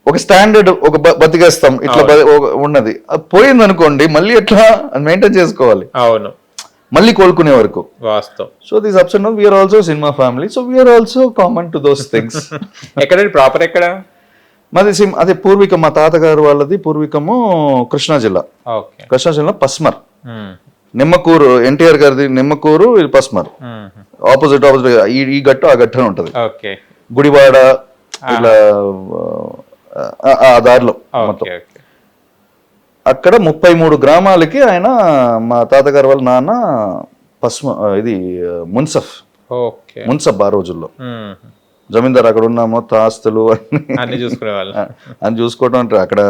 ఒక స్టాండర్డ్, ఒక బతికేస్తాం ఇట్లా ఉన్నది. పోయింది అనుకోండి మళ్ళీ ఎట్లా మెయింటైన్ చేసుకోవాలి, మళ్ళీ కోలుకునే వరకు. So these ups and downs. We're also cinema family, so we're also common to those things.
Proper ఎక్కడ
మాది అదే పూర్వీకం. మా తాతగారు వాళ్ళది పూర్వీకము కృష్ణా జిల్లా. కృష్ణా జిల్లా పస్మర్, నిమ్మకూరు. ఎన్టీఆర్ గారిది నిమ్మకూరు, ఇది పస్మర్. ఆపోజిట్ ఈ గట్టు ఆ గట్టు ఉంటది. గుడివాడ ఇట్లా ఆ దారిలో మొత్తం. అక్కడ 33 గ్రామాలకి ఆయన, మా తాతగారు వాళ్ళ నాన్న ఇది మున్సఫ్ ఆ రోజుల్లో జమీందారు. అక్కడ ఉన్న మొత్తం ఆస్తులు అన్ని చూసుకోవటం అంటే అక్కడ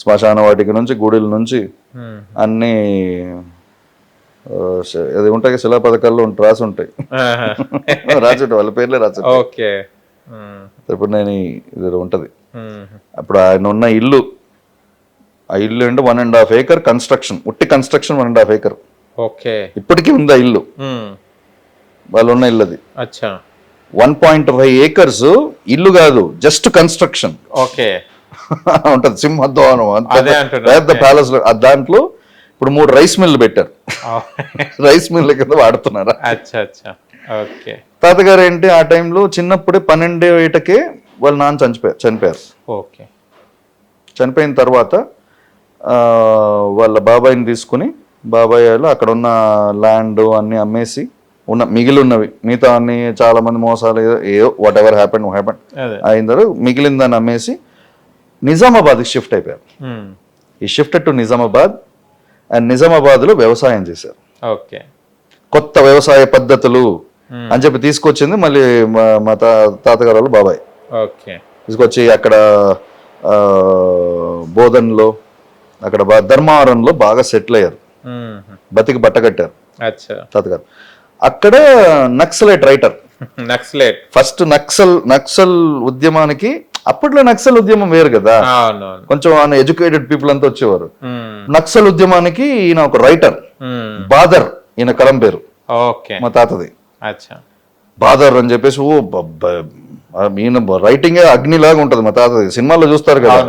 శ్మశాన వాటిక నుంచి గుడిల నుంచి అన్ని అది ఉంటాయి, శిలా పథకాల్లో రాసి ఉంటాయి. రాసి వాళ్ళ పేర్లే రాసి. ఇప్పుడు నేను ఇది ఉంటది. అప్పుడు ఆయన ఉన్న ఇల్లు, ఆ ఇల్లు అంటే 1.5 acre కన్స్ట్రక్షన్, ఉట్టి కన్స్ట్రక్షన్ 1.5 acre. ఇప్పటికీ ఉంది ఆ ఇల్లు, వాళ్ళు ఉన్న ఇల్లు. అది 1.5 acres ఇల్లు కాదు, జస్ట్ కన్స్ట్రక్షన్ ఉంటది. సింహద్వారం పెద్ద ప్యాలెస్. దాంట్లో ఇప్పుడు 3 రైస్ మిల్లు పెట్టారు. రైస్ మిల్ కింద వాడుతున్నారు. తాతగారు ఏంటి ఆ టైంలో చిన్నప్పుడే 12 ఏటకే వాళ్ళ నాన్న చనిపోయారు. చనిపోయిన తర్వాత వాళ్ళ బాబాయిని తీసుకుని, బాబాయ్ అక్కడ ఉన్న ల్యాండ్ అన్ని అమ్మేసి మిగిలి ఉన్నవి మిగతా అన్ని చాలా మంది మోసాలు ఏదో వాట్ ఎవర్ హ్యాపెండ్ అయిన తర్వాత మిగిలిన దాన్ని అమ్మేసి నిజామాబాద్కి షిఫ్ట్ అయిపోయారు. ఈ షిఫ్టెడ్ టు నిజామాబాద్. అండ్ నిజామాబాద్లో వ్యవసాయం చేశారు. కొత్త వ్యవసాయ పద్ధతులు అని చెప్పి తీసుకొచ్చింది మళ్ళీ మా తాతగారు వాళ్ళు బాబాయ్. తీసుకొచ్చి అక్కడ బోధన్లో, అక్కడ ధర్మవరంలో బాగా సెటిల్ అయ్యారు, బతికి బట్టగట్టారు తాతగారు. అక్కడ నక్సలైట్ రైటర్. ఫస్ట్ నక్సల్ ఉద్యమానికి, అప్పట్లో నక్సల్ ఉద్యమం వేరు కదా, కొంచెం ఎడ్యుకేటెడ్ పీపుల్ అంతా వచ్చేవారు. నక్సల్ ఉద్యమానికి ఈయన ఒక రైటర్, బాదర్ ఈయన కలం పేరు మా తాతది. బాదర్ అని చెప్పేసి ఈయన రైటింగ్ అగ్నిలాగా ఉంటది మా తాతది. సినిమాల్లో చూస్తారు కదా,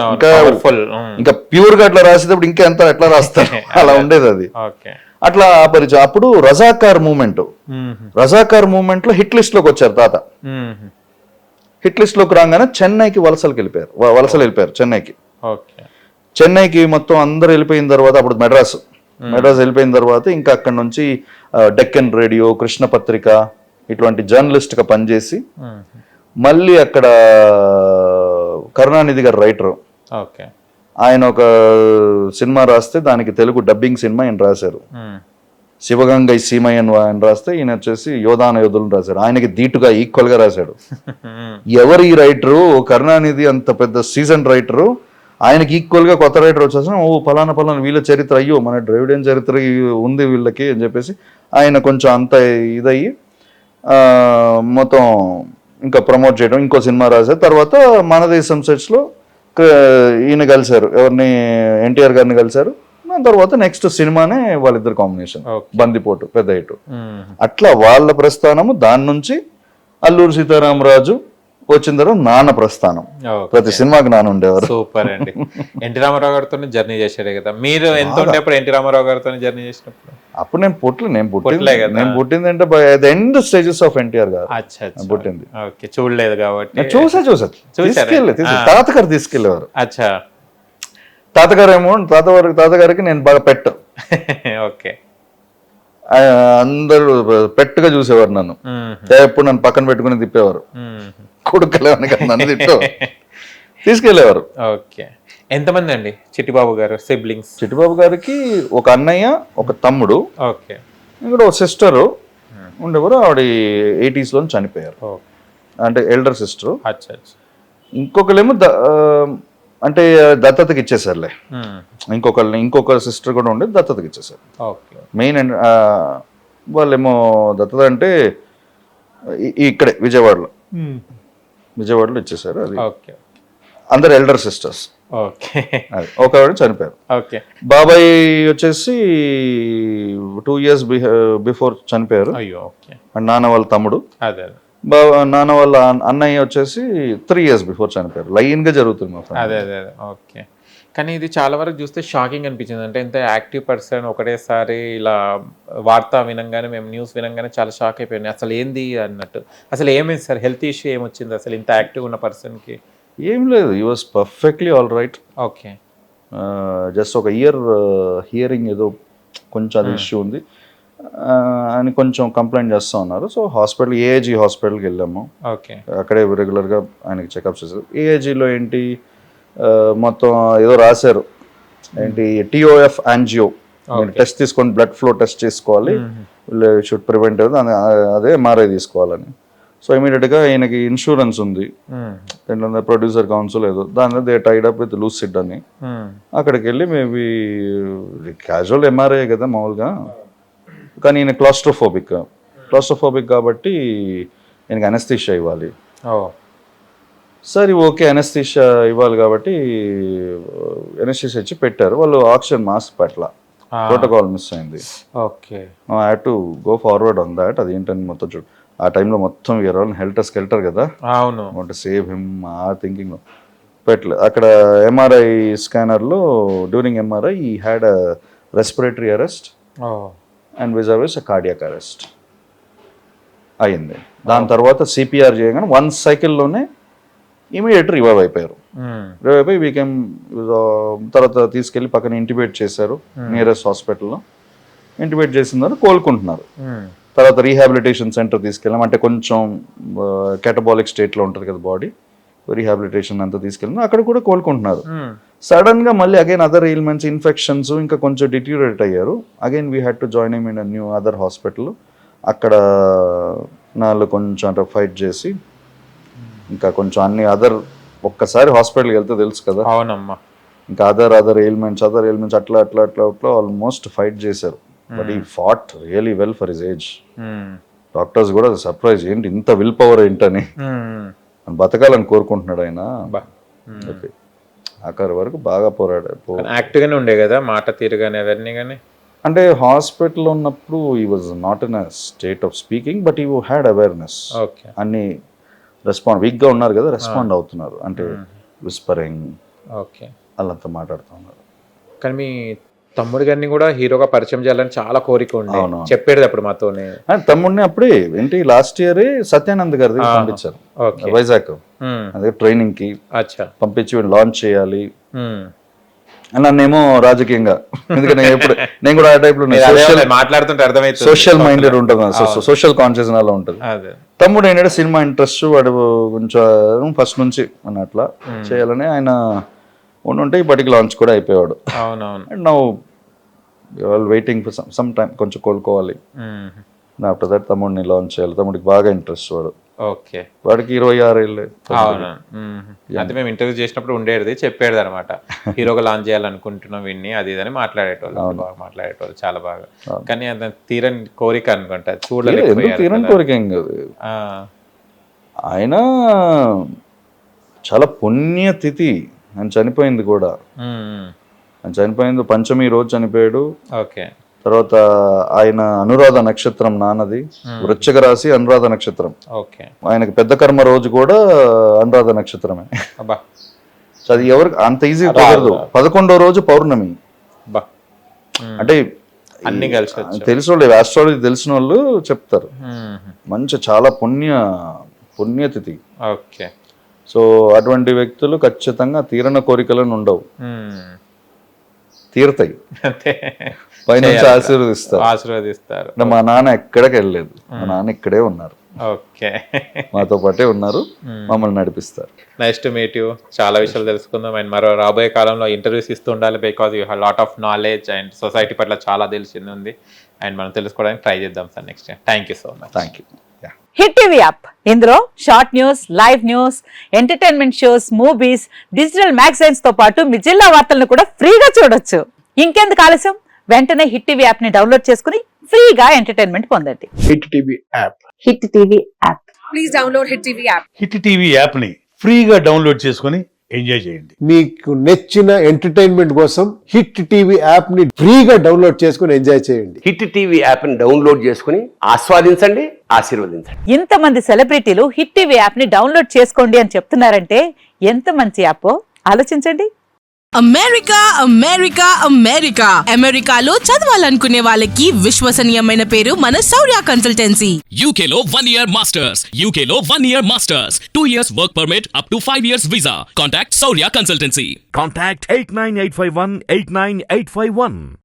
ఇంకా ప్యూర్ గా అట్లా రాసేటప్పుడు ఇంకా ఎంత ఎట్లా రాస్తారు అలా ఉండేది అది. అట్లా పరిచయం. అప్పుడు రజాకార్ మూవ్మెంట్ లో హిట్ లిస్ట్ లోకి వచ్చారు తాత. హిట్ లిస్ట్ లోకి రాగానే చెన్నైకి వలసలు వెళ్ళిపోయారు. చెన్నైకి మొత్తం అందరూ వెళ్ళిపోయిన తర్వాత అప్పుడు మెడ్రాస్ వెళ్ళిపోయిన తర్వాత ఇంకా అక్కడ నుంచి డెక్కన్ రేడియో, కృష్ణ పత్రిక ఇటువంటి జర్నలిస్ట్ గా పనిచేసి మళ్ళీ అక్కడ కరుణానిధి గారు రైటర్. ఆయన ఒక సినిమా రాస్తే దానికి తెలుగు డబ్బింగ్ సినిమా ఆయన రాశారు. శివగంగై సీమయ్యన్ ఆయన రాస్తే ఈయన వచ్చేసి యోధాన యోధులను రాశారు. ఆయనకి ధీటుగా ఈక్వల్ గా రాశాడు. ఎవరు ఈ రైటరు? కరుణానిధి అంత పెద్ద సీజన్ రైటరు, ఆయనకి ఈక్వల్ గా కొత్త రైటర్ వచ్చేసిన ఫలానా వీళ్ళ చరిత్ర, అయ్యో మన ద్రవిడియన్ చరిత్ర ఉంది వీళ్ళకి అని చెప్పేసి ఆయన కొంచెం అంత ఇదయ్యి మొత్తం ఇంకా ప్రమోట్ చేయడం, ఇంకో సినిమా రాశారు. తర్వాత మన దేశం సెట్స్లో ఈయన కలిశారు, ఎవరిని, ఎన్టీఆర్ గారిని కలిశారు. దాని తర్వాత నెక్స్ట్ సినిమానే వాళ్ళిద్దరు కాంబినేషన్, బందిపోటు, పెద్ద హిట్. అట్లా వాళ్ళ ప్రస్థానము, దాని నుంచి అల్లూరి సీతారామరాజు వచ్చిన తర్వాత నాన్న ప్రస్థానం. ప్రతి సినిమాకి నాన్న ఉండేవారు.
సూపర్ అండి. ఎన్టీ రామారావు గారితో జర్నీ చేశాడే కదా మీరు, ఎంత ఉండేప్పుడు ఎన్టీ రామారావు గారితో జర్నీ చేసినప్పుడు?
అప్పుడు నేను పుట్టింది అంటే by the end stages of NTR గారు పుట్టింది.
ఓకే, చూడలేదు కాబట్టి.
చూసా తాతగారు తీసుకెళ్లేవారు.
అచ్చా,
తాతగారు ఏమో, తాతగారికి నేను బాగా పెట్టు.
ఓకే,
అందరూ పెట్టుగా చూసేవారు నన్ను. ఎప్పుడు నన్ను పక్కన పెట్టుకుని తిప్పేవారు, కొడుకులేవని కదా నన్ను తిట్టు తీసుకెళ్లేవారు.
ఓకే, ఎంతమంది అండి చిట్టిబాబు గారు సిబ్లింగ్స్?
చిట్టిబాబు గారికి ఒక అన్నయ్య, ఒక తమ్ముడు,
ఓకే,
ఇక్కడ ఒక సిస్టర్ ఉండేవారు. ఆవిడ 80s లో చనిపోయారు, అంటే ఎల్డర్ సిస్టర్. ఇంకొకళ్ళేమో అంటే దత్తతకి ఇచ్చేసారులే. ఇంకొక సిస్టర్ కూడా ఉండే, దత్తతకి ఇచ్చేసారు. మెయిన్ వాళ్ళేమో దత్తత అంటే ఇక్కడే విజయవాడలో ఇచ్చేసారు. అది అందరు ఎల్డర్ సిస్టర్స్. ఒక ఆవిడ చనిపోయారు. బాబాయ్ వచ్చేసి 2 years బిఫోర్ చనిపోయారు. నాన్న వాళ్ళ తమ్ముడు. నాన్న వాళ్ళ అన్నయ్య వచ్చేసి 3 years బిఫోర్ చనిపోయారు. లైన్ గా జరుగుతుంది మా ఫ్యామిలీ.
అదే ఓకే. కానీ ఇది చాలా వరకు చూస్తే షాకింగ్ అనిపించింది. అంటే ఇంత యాక్టివ్ పర్సన్ ఒకటేసారి ఇలా వార్త వినంగానే, మేము న్యూస్ వినంగానే చాలా షాక్ అయిపోయింది. అసలు ఏంది అన్నట్టు. అసలు ఏమైంది సార్? హెల్త్ ఇష్యూ ఏమొచ్చింది అసలు ఇంత యాక్టివ్ ఉన్న పర్సన్కి?
ఏం లేదు, he was perfectly all right.
Okay,
just ఒక హియరింగ్ ఏదో కొంచెం అది ఇష్యూ ఉంది అని కొంచెం కంప్లైంట్ చేస్తూ ఉన్నారు. సో హాస్పిటల్, ఏఐజీ హాస్పిటల్కి వెళ్ళాము.
ఓకే,
అక్కడే రెగ్యులర్గా ఆయనకి చెకప్ చేశారు. ఏఐజీలో ఏంటి మొత్తం ఏదో రాశారు, ఏంటి టిఓఎఫ్ యాంజియో టెస్ట్ తీసుకొని, బ్లడ్ ఫ్లో టెస్ట్ చేసుకోవాలి, షుడ్ ప్రివెంట్, అదే ఎంఆర్ఐ తీసుకోవాలని. సో ఇమీడియట్గా ఈయనకి ఇన్సూరెన్స్ ఉంది, ప్రొడ్యూసర్ కౌన్సిల్ ఏదో, దానిలో they tied up with lucid అని. అక్కడికి వెళ్ళి మేబీ క్యాజువల్ ఎంఆర్ఐ కదా మామూలుగా, కానీ ఈయన క్లాస్ట్రోఫోబిక్ కాబట్టి ఈయనకి అనస్థీషియా ఇవ్వాలి. సరే ఓకే, అనస్థీషియా ఇవ్వాలి కాబట్టి అనస్థీషియా ఇచ్చి పెట్టారు. వాళ్ళు ఆక్సిజన్ మాస్క్ పట్ల ప్రోటోకాల్ మిస్ అయింది.
Okay,
I had to go forward on that. అది ఏంటని మొత్తం చూడు, ఆ టైంలో మొత్తం హెల్టర్ స్కెల్టర్ కదా,
అవును,
వాంట్ టు సేవ్ హిమ్, ఆ థింకింగ్ పెట్టలేదు. అక్కడ ఎంఆర్ఐ స్కానర్లో during MRI he had a respiratory arrest and విజర్వేస్ కార్డియాక్ అరెస్ట్ అయింది. దాని తర్వాత సిపిఆర్ చేయగానే 1 cycleలోనే ఇమీడియట్ రివైవ్ అయిపోయారు. రివైవ్ అయిపోయి వీకెమ్ తర్వాత తీసుకెళ్ళి పక్కన ఇంటిబేట్ చేశారు నియరెస్ట్ హాస్పిటల్లో. ఇంటిబేట్ చేసిన తర్వాత కోలుకుంటున్నారు. తర్వాత రీహాబిలిటేషన్ సెంటర్ తీసుకెళ్ళాం, అంటే కొంచెం కేటబాలిక్ స్టేట్లో ఉంటుంది కదా బాడీ, రీహాబిలిటేషన్ అంతా తీసుకెళ్ళినా అక్కడ కూడా కోలుకుంటున్నారు. సడన్ గా మళ్ళీ అగైన్ అదర్ ఎయిల్మెంట్స్, ఇన్ఫెక్షన్స్ ఇంకా కొంచెం డిటీరియేట్ అయ్యారు. Again we had to join him in a new other hospital. అక్కడ నాళ్ళు కొంచెం అంటే ఫైట్ చేసి ఇంకా కొంచెం అన్ని అదర్, ఒక్కసారి హాస్పిటల్కి వెళ్తే తెలుసు కదా,
అవునమ్మా,
ఇంకా అదర్ ఎయిల్మెంట్స్ అట్లా ఆల్మోస్ట్ ఫైట్ చేశారు. బట్ ఈ fought really well for his age. Doctors కూడా సర్ప్రైజ్, ఏంటి ఇంత విల్ పవర్ ఏంటని, బతకాలని కోరుకుంటున్నాడు ఆయన. ఆఖరి వరకు బాగా పోరాడారు.
యాక్టివ్ గానే ఉండే కదా, మాట తీరు కానీ అవన్నీ కానీ.
అంటే హాస్పిటల్లో ఉన్నప్పుడు ఈ was not in a state of speaking, but ఈ హ్యాడ్ అవేర్నెస్. అన్ని వీక్గా ఉన్నారు కదా, రెస్పాండ్ అవుతున్నారు, అంటే విస్పరింగ్ అల్లంతా మాట్లాడుతూ ఉన్నారు.
కానీ మీ తమ్ముడు గారిని కూడా హీరోగా పరిచయం చేయాలని చాలా కోరిక ఉంది, చెప్పేది అప్పుడు మాతోనే.
తమ్ముడిని అప్పుడే ఏంటి లాస్ట్ ఇయర్ సత్యానంద్ గారి పంపించారు వైజాగ్, అదే ట్రైనింగ్ కి పంపించి లాంచ్ చేయాలి. నన్నేమో రాజకీయంగా, ఎందుకంటే నేను కూడా ఆ టైప్ లో
మాట్లాడుతుంటే అర్థమైతే
సోషల్ మైండెడ్ ఉంటుంది, సోషల్ కాన్షియస్ అలా ఉంటుంది. తమ్ముడు ఏంటంటే సినిమా ఇంట్రెస్ట్, వాడు కొంచెం ఫస్ట్ నుంచి అని అట్లా చేయాలని ఆయన ఉంటే ఇప్పటికి లాంచ్ కూడా అయిపోయాడు. And now waiting for some time, కొంచెం కోలుకోవాలి. ఆఫ్టర్ దట్ తమ్ముడిని లాంచ్ చేయాలి. తమ్ముడికి బాగా ఇంట్రెస్ట్, వాడికి 26 ఏళ్ళు.
అయితే మేము ఇంటర్వ్యూ చేసినప్పుడు ఉండేది, చెప్పేది అనమాట, హీరోగా లాంచ్ చేయాలనుకుంటున్నాం వీడిని, అది ఇదని మాట్లాడేటోళ్ళు చాలా బాగా. కానీ అది తీరని కోరిక అనుకుంటా, చూడలేదు.
తీరని కోరిక ఏం కాదు, ఆయన చాలా పుణ్యతిథి, ఆయన చనిపోయింది కూడా. ఆయన చనిపోయింది పంచమి రోజు చనిపోయాడు.
ఓకే.
తర్వాత ఆయన అనురాధ నక్షత్రం నాన్నది, వృశ్చిక రాశి అనురాధ నక్షత్రం.
ఓకే.
ఆయనకి పెద్ద కర్మ రోజు కూడా అనురాధ నక్షత్రమే.
అబ్బా,
సో అది ఎవరికి అంత ఈజీ కుదరదు. 11వ రోజు పౌర్ణమి.
అబ్బా,
అంటే
అన్ని కలిసి
తెలిసిన వాళ్ళు, ఆస్ట్రాలజీ తెలిసిన వాళ్ళు చెప్తారు. మంచి చాలా పుణ్యతిథి.
ఓకే.
సో అటువంటి వ్యక్తులు ఖచ్చితంగా తీరన కోరికలను ఉండవు, తీరుతాయి, పైనుంచి
ఆశీర్వదిస్తారు.
మా నాన్న ఎక్కడికి వెళ్ళలేదు, మా నాన్న ఇక్కడే ఉన్నారు.
ఓకే.
మాతో పాటే ఉన్నారు, మమ్మల్ని నడిపిస్తారు.
Nice to meet you. చాలా విషయాలు తెలుసుకుందాం. అండ్ మరో రాబోయే కాలంలో ఇంటర్వ్యూస్ ఇస్తూ ఉండాలి, because you have lot of knowledge and society పట్ల చాలా తెలిసింది ఉంది. అండ్ మనం తెలుసుకోవడానికి ట్రై చేద్దాం sir next time. Thank you so much.
Thank you.
Hit TV app, ఇందులో short news, live news, entertainment shows, movies, digital magazines తో పాటు మీ జిల్లా వార్తలను కూడా ఫ్రీగా చూడొచ్చు. ఇంకెందుకు ఆలస్యం, వెంటనే హిట్ టీవీ యాప్ ని డౌన్లోడ్ చేసుకుని ఫ్రీగా ఎంటర్టైన్మెంట్ పొందండి.
Hit TV app.
Hit TV app.
Please download hit TV app.
Hit TV app ని ఫ్రీగా డౌన్లోడ్ చేసుకొని ఎంజాయ్ చేయండి.
మీకు నచ్చిన ఎంటర్టైన్మెంట్ కోసం హిట్ టీవీ యాప్ ని ఫ్రీగా డౌన్లోడ్ చేసుకుని ఎంజాయ్ చేయండి.
హిట్ టీవీ యాప్ ని డౌన్లోడ్ చేసుకుని ఆస్వాదించండి, ఆశీర్వదించండి.
ఇంతమంది సెలబ్రిటీలు హిట్ టీవీ యాప్ ని డౌన్లోడ్ చేసుకోండి అని చెప్తున్నారంటే ఎంత మంచి యాప్ ఆలోచించండి.
అమెరికా అమెరికా అమెరికా అమెరికాలో చదవాలనుకునే వాళ్ళకి విశ్వసనీయమైన పేరు మన శౌర్య కన్సల్టెన్సీ.
UK లో 1 year masters. UK లో 1 year masters. 2 years work permit up to 5 years visa. Contact Saurya Consultancy.
Contact 89851 89851.